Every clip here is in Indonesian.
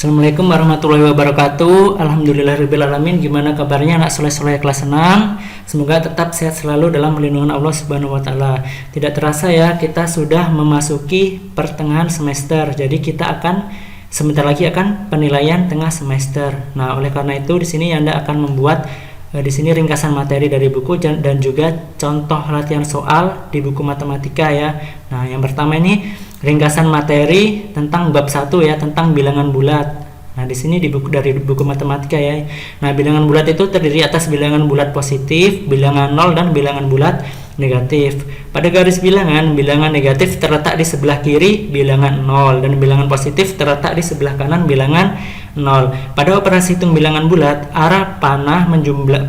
Assalamualaikum warahmatullahi wabarakatuh. Alhamdulillahirrabbilalamin. Gimana kabarnya anak soleh-soleh kelas 6? Semoga tetap sehat selalu dalam lindungan Allah Subhanahu wa taala. Tidak terasa ya, kita sudah memasuki pertengahan semester. Jadi kita akan sebentar lagi akan penilaian tengah semester. Nah, oleh karena itu di sini Anda akan membuat di sini ringkasan materi dari buku dan juga contoh latihan soal di buku matematika ya. Nah, yang pertama ini ringkasan materi tentang bab 1 ya, tentang bilangan bulat. Nah, di sini dari buku matematika ya. Nah, bilangan bulat itu terdiri atas bilangan bulat positif, bilangan 0 dan bilangan bulat negatif. Pada garis bilangan negatif terletak di sebelah kiri bilangan 0 dan bilangan positif terletak di sebelah kanan bilangan 0. Pada operasi hitung bilangan bulat, arah panah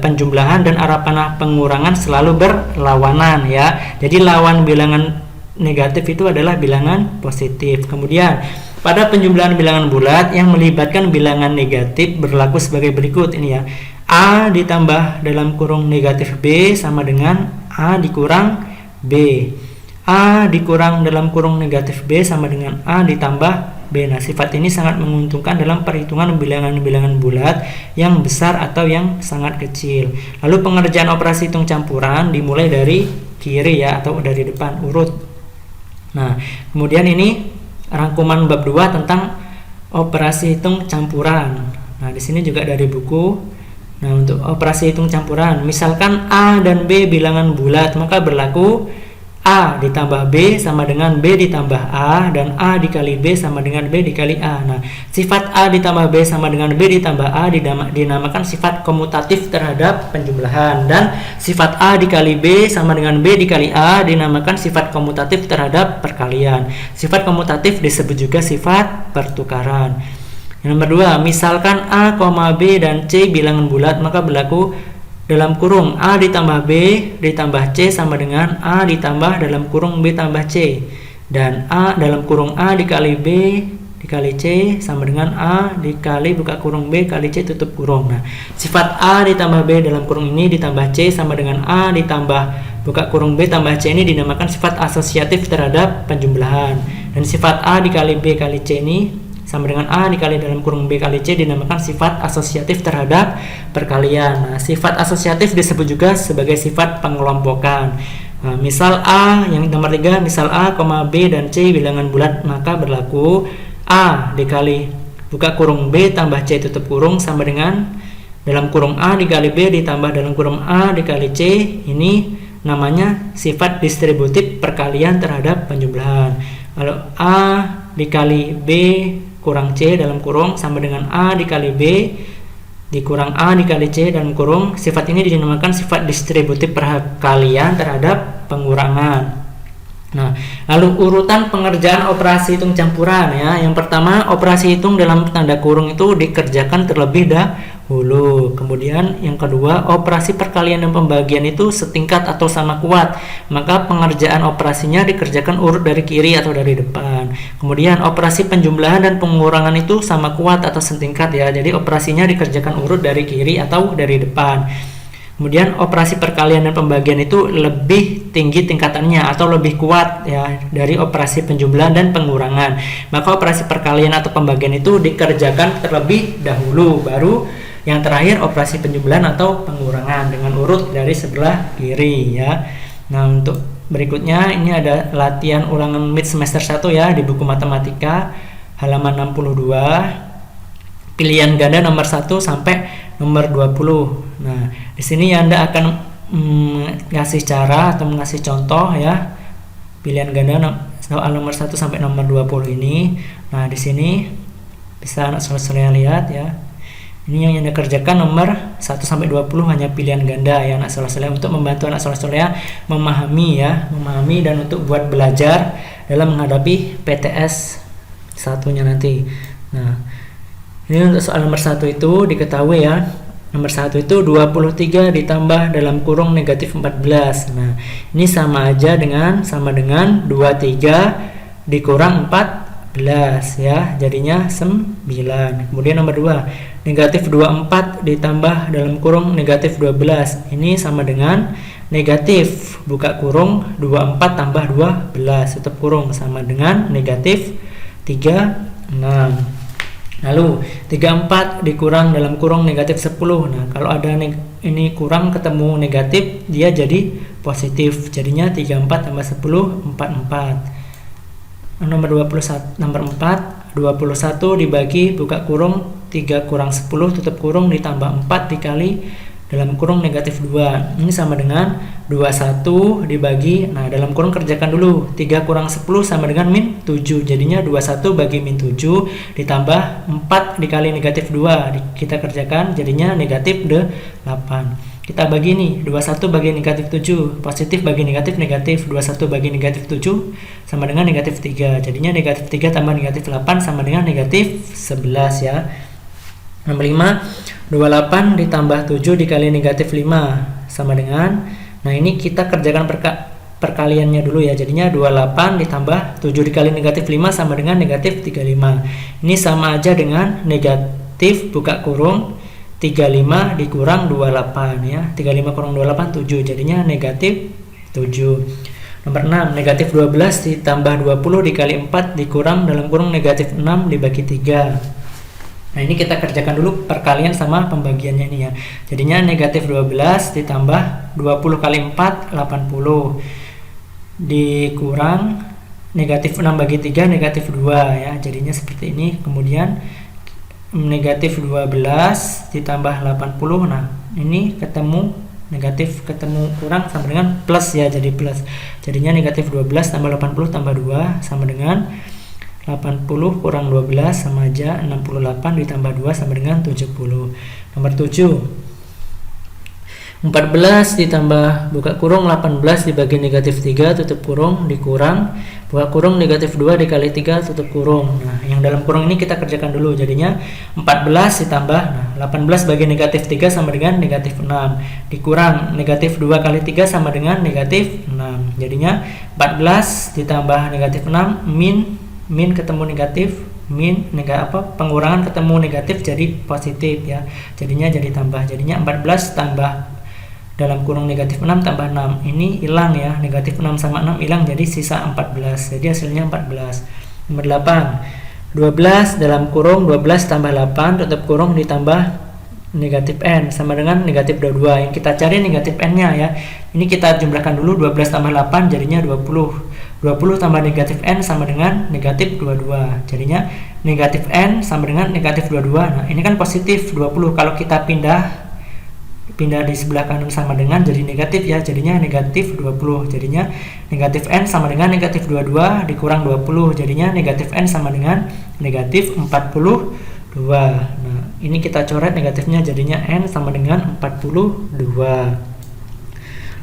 penjumlahan dan arah panah pengurangan selalu berlawanan ya. Jadi lawan bilangan negatif itu adalah bilangan positif. Kemudian pada penjumlahan bilangan bulat yang melibatkan bilangan negatif berlaku sebagai berikut ini ya. A ditambah dalam kurung negatif B sama dengan A dikurang B. A dikurang dalam kurung negatif B sama dengan A ditambah B. Nah, sifat ini sangat menguntungkan dalam perhitungan bilangan-bilangan bulat yang besar atau yang sangat kecil. Lalu pengerjaan operasi hitung campuran dimulai dari kiri ya, atau dari depan urut. Nah, kemudian ini rangkuman bab 2 tentang operasi hitung campuran. Nah, di sini juga dari buku. Nah, untuk operasi hitung campuran, misalkan A dan B bilangan bulat, maka berlaku A ditambah B sama dengan B ditambah A, dan A dikali B sama dengan B dikali A. Nah, sifat A ditambah B sama dengan B ditambah A dinamakan sifat komutatif terhadap penjumlahan, dan sifat A dikali B sama dengan B dikali A dinamakan sifat komutatif terhadap perkalian. Sifat komutatif disebut juga sifat pertukaran. Yang nomor 2, misalkan A, B dan C bilangan bulat, maka berlaku dalam kurung A ditambah B ditambah C sama dengan A ditambah dalam kurung B tambah C, dan A dalam kurung A dikali B dikali C sama dengan A dikali buka kurung B kali C tutup kurung. Nah, sifat A ditambah B dalam kurung ini ditambah C sama dengan A ditambah buka kurung B tambah C ini dinamakan sifat asosiatif terhadap penjumlahan, dan sifat A dikali B kali C ini sama dengan A dikali dalam kurung B kali C dinamakan sifat asosiatif terhadap perkalian. Nah, sifat asosiatif disebut juga sebagai sifat pengelompokan. Nah, misal A, yang nomor 3, misal A, B dan C bilangan bulat, maka berlaku A dikali buka kurung B tambah C tutup kurung sama dengan dalam kurung A dikali B ditambah dalam kurung A dikali C. Ini namanya sifat distributif perkalian terhadap penjumlahan. Lalu A dikali B kurang C dalam kurung sama dengan A dikali B dikurang A dikali C dalam kurung. Sifat ini dinamakan sifat distributif perkalian terhadap pengurangan. Nah, lalu urutan pengerjaan operasi hitung campuran ya. Yang pertama, operasi hitung dalam tanda kurung itu dikerjakan terlebih dahulu. Kemudian yang kedua, operasi perkalian dan pembagian itu setingkat atau sama kuat, maka pengerjaan operasinya dikerjakan urut dari kiri atau dari depan. Kemudian operasi penjumlahan dan pengurangan itu sama kuat atau setingkat ya, jadi operasinya dikerjakan urut dari kiri atau dari depan. Kemudian operasi perkalian dan pembagian itu lebih tinggi tingkatannya atau lebih kuat ya dari operasi penjumlahan dan pengurangan. Maka operasi perkalian atau pembagian itu dikerjakan terlebih dahulu, baru yang terakhir operasi penjumlahan atau pengurangan dengan urut dari sebelah kiri ya. Nah, untuk berikutnya ini ada latihan ulangan mid semester 1 ya di buku matematika halaman 62. Pilihan ganda nomor 1 sampai nomor 20. Nah, di sini Anda akan ngasih cara atau ngasih contoh ya. Pilihan ganda soal nomor 1 sampai nomor 20 ini. Nah, di sini bisa anak soleh-soleh lihat ya. Ini yang Anda kerjakan nomor 1 sampai 20 hanya pilihan ganda ya anak soleh-soleh, untuk membantu anak soleh-soleh memahami dan untuk buat belajar dalam menghadapi PTS satunya nanti. Nah, ini untuk soal nomor 1 itu diketahui ya. Nomor 1 itu 23 ditambah dalam kurung negatif 14. Nah, ini sama dengan 23 dikurang 14 ya, jadinya 9. Kemudian nomor 2, negatif 24 ditambah dalam kurung negatif 12. Ini sama dengan negatif buka kurung 24 tambah 12 tutup kurung sama dengan negatif 36. Lalu 34 dikurang dalam kurung negatif 10. Nah, kalau ada ini kurang ketemu negatif, dia jadi positif. Jadinya 34 tambah 10, 44. Nomor 21, nomor 4, 21 dibagi buka kurung 3 kurang 10 tutup kurung ditambah 4 dikali dalam kurung negatif 2. Ini sama dengan 21 dibagi, nah dalam kurung kerjakan dulu, 3 kurang 10 sama dengan min 7. Jadinya 21 bagi min 7 ditambah 4 dikali negatif 2. Kita kerjakan jadinya negatif 8. Kita bagi nih, 21 bagi negatif 7, positif bagi negatif, negatif. 21 bagi negatif 7 sama dengan negatif 3. Jadinya negatif 3 tambah negatif 8 sama dengan negatif 11 ya. Nomor 5, 28 ditambah 7 dikali negatif 5 sama dengan, nah ini kita kerjakan perkaliannya dulu ya. Jadinya 28 ditambah 7 dikali negatif 5 sama dengan negatif 35. Ini sama aja dengan negatif buka kurung 35 dikurang 28 ya. 35 kurang 28 7, jadinya negatif 7. Nomor 6, negatif 12 ditambah 20 dikali 4 dikurang dalam kurung negatif 6 dibagi 3. Nah ini kita kerjakan dulu perkalian sama pembagiannya ini ya. Jadinya negatif 12 ditambah 20 kali 4 80 dikurang negatif 6 bagi 3 negatif 2 ya. Jadinya seperti ini. Kemudian negatif 12 ditambah 80. Nah ini ketemu negatif ketemu kurang sama dengan plus ya, jadi plus. Jadinya negatif 12 tambah 80 tambah 2 sama dengan 80 kurang 12 sama aja 68 ditambah 2 sama dengan 70. Nomor 7, 14 ditambah buka kurung 18 dibagi negatif 3 tutup kurung dikurang buka kurung negatif 2 dikali 3 tutup kurung. Nah yang dalam kurung ini kita kerjakan dulu. Jadinya 14 ditambah 18 bagi negatif 3 sama dengan negatif 6 dikurang negatif 2 kali 3 sama dengan negatif 6. Jadinya 14 ditambah negatif 6 min ketemu negatif, pengurangan ketemu negatif jadi positif ya. Jadinya jadi tambah. Jadinya 14 tambah dalam kurung negatif 6 tambah 6. Ini hilang ya, negatif 6 sama 6 hilang jadi sisa 14. Jadi hasilnya 14. Nomor 8, 12 dalam kurung 12 tambah 8 tutup kurung ditambah negatif n sama dengan negatif 22. Yang kita cari negatif n-nya ya. Ini kita jumlahkan dulu, 12 tambah 8 jadinya 20. 20 tambah negatif n sama dengan negatif 22. Jadinya negatif n sama dengan negatif 22. Nah, ini kan positif 20. Kalau kita pindah di sebelah kanan sama dengan jadi negatif ya. Jadinya negatif 20. Jadinya negatif n sama dengan negatif 22 dikurang 20. Jadinya negatif n sama dengan negatif 42. Nah, ini kita coret negatifnya jadinya n sama dengan 42.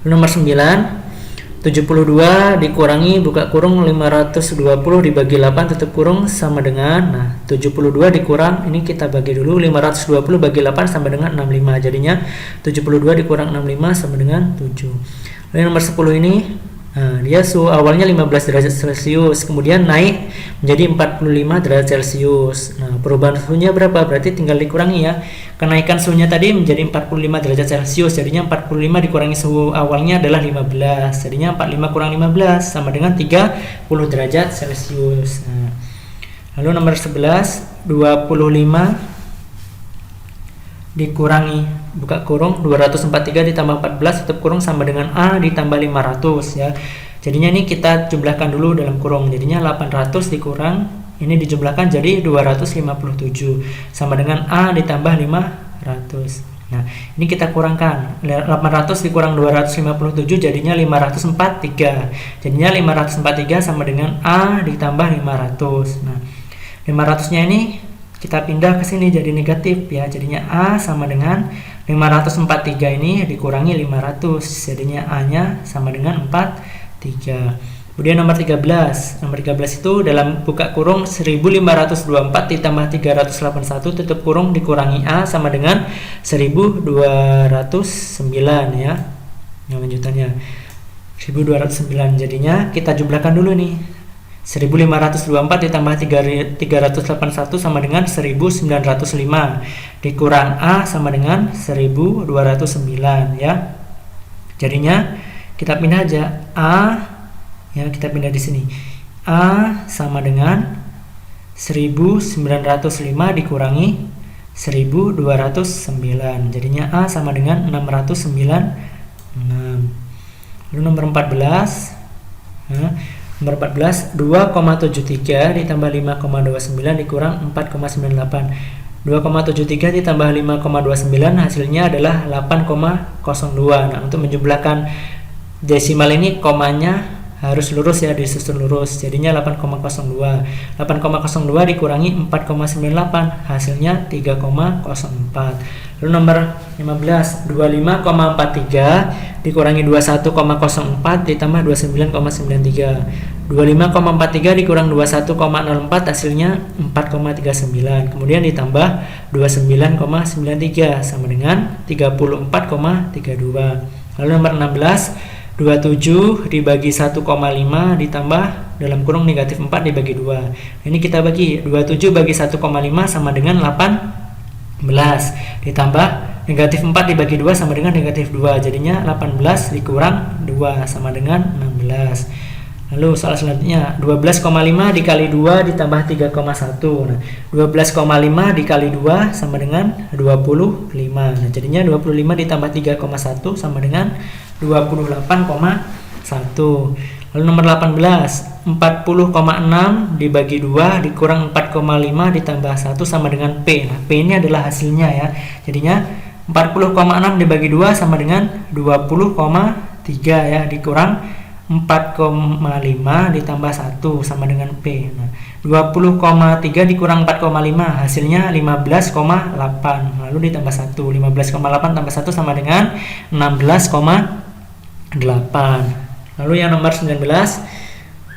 Nomor 9, 72 dikurangi buka kurung 520 dibagi 8 tutup kurung sama dengan, nah 72 dikurang, ini kita bagi dulu, 520 bagi 8 sama dengan 65. Jadinya 72 dikurang 65 sama dengan 7. Lalu nomor 10 ini, nah dia suhu awalnya 15 derajat Celcius, kemudian naik menjadi 45 derajat Celcius. Nah perubahan suhunya berapa? Berarti tinggal dikurangi ya. Kenaikan suhunya tadi menjadi 45 derajat Celcius, jadinya 45 dikurangi suhu awalnya adalah 15. Jadinya 45 kurang 15 sama dengan 30 derajat Celcius. Nah, lalu nomor 11, 25 dikurangi buka kurung 243 ditambah 14 tutup kurung sama dengan A ditambah 500 ya. Jadinya ini kita jumlahkan dulu dalam kurung. Jadinya 800 dikurang ini dijumlahkan jadi 257 sama dengan A ditambah 500. Nah, ini kita kurangkan. 800 dikurang 257 jadinya 543. Jadinya 543 sama dengan A ditambah 500. Nah, 500-nya ini kita pindah ke sini jadi negatif ya. Jadinya A sama dengan 543 ini dikurangi 500. Jadinya A-nya sama dengan 43. Kemudian nomor 13. Nomor 13 itu dalam buka kurung 1524 ditambah 381 tutup kurung dikurangi A sama dengan 1209 ya. Yang lanjutannya 1209. Jadinya kita jumlahkan dulu nih. 1524 ditambah 381 sama dengan 1905 dikurang A sama dengan 1209 ya. Jadinya kita pindah aja A ya, kita pindah di sini. A sama dengan 1905 dikurangi 1209. Jadinya A sama dengan 696. Lalu nomor 14. Nomor 14, 2,73 ditambah 5,29 dikurang 4,98. 2,73 ditambah 5,29 hasilnya adalah 8,02. Nah, untuk menjumlahkan desimal ini komanya harus lurus ya, disusun lurus. Jadinya 8,02. 8,02 dikurangi 4,98 hasilnya 3,04. Lalu nomor 15, 25,43 dikurangi 21,04 ditambah 29,93. 25,43 dikurang 21,04 hasilnya 4,39. Kemudian ditambah 29,93 sama dengan 34,32. Lalu nomor 16, 27 dibagi 1,5 ditambah dalam kurung negatif 4 dibagi 2. Ini kita bagi 27 bagi 1,5 sama dengan 18 ditambah negatif 4 dibagi 2 sama dengan negatif 2. Jadinya 18 dikurang 2 sama dengan 16. Lalu soal selanjutnya, 12,5 dikali 2 ditambah 3,1. Nah, 12,5 dikali 2 sama dengan 25. Nah, jadinya 25 ditambah 3,1 sama dengan 28,1. Lalu nomor 18, 40,6 dibagi 2 dikurang 4,5 ditambah 1 sama dengan P. Nah, P ini adalah hasilnya ya. Jadinya 40,6 dibagi 2 sama dengan 20,3 ya, dikurang 4,5 ditambah 1 sama dengan P. Nah, 20,3 dikurang 4,5 hasilnya 15,8. Lalu ditambah 1. 15,8 tambah 1 sama dengan 16,8. Lalu yang nomor 19,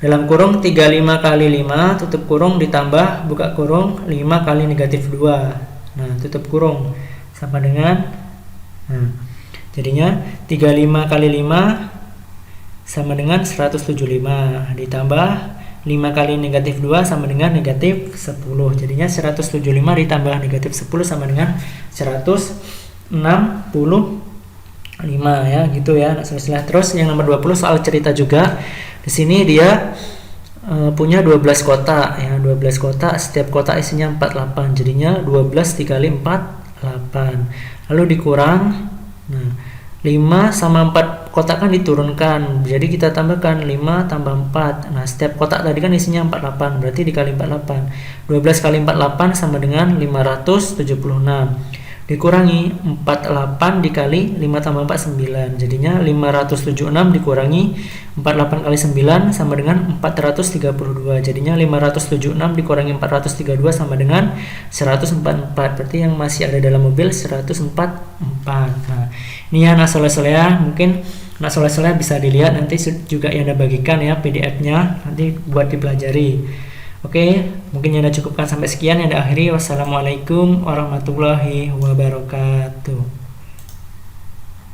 dalam kurung 35 kali 5 tutup kurung ditambah buka kurung 5 kali negatif 2. Nah, tutup kurung sama dengan jadinya 35 kali 5 sama dengan 175 ditambah 5 kali negatif 2 sama dengan negatif 10. Jadinya 175 ditambah negatif 10 sama dengan 165 ya, gitu ya. Nah, selesai. Terus yang nomor 20 soal cerita juga. Di sini dia punya 12 kotak ya, 12 kotak, setiap kotak isinya 48. Jadinya 12 dikali 4 8. Lalu dikurang 5 sama 4 kotak kan diturunkan. Jadi kita tambahkan 5 tambah 4. Nah, setiap kotak tadi kan isinya 48, berarti dikali 48. 12 kali 48 sama dengan 576. Dikurangi 48 dikali 5 tambah 4 9. Jadinya 576 dikurangi 48 kali 9 sama dengan 432. Jadinya 576 dikurangi 432 sama dengan 144. Berarti yang masih ada dalam mobil 144. Nah, ini ya anak soleh-soleh ya. Mungkin anak soleh-soleh bisa dilihat nanti juga yang ada bagikan ya PDF-nya nanti buat dipelajari. Oke, mungkin yang ada cukupkan sampai sekian, yang ada akhiri. Wassalamualaikum warahmatullahi wabarakatuh.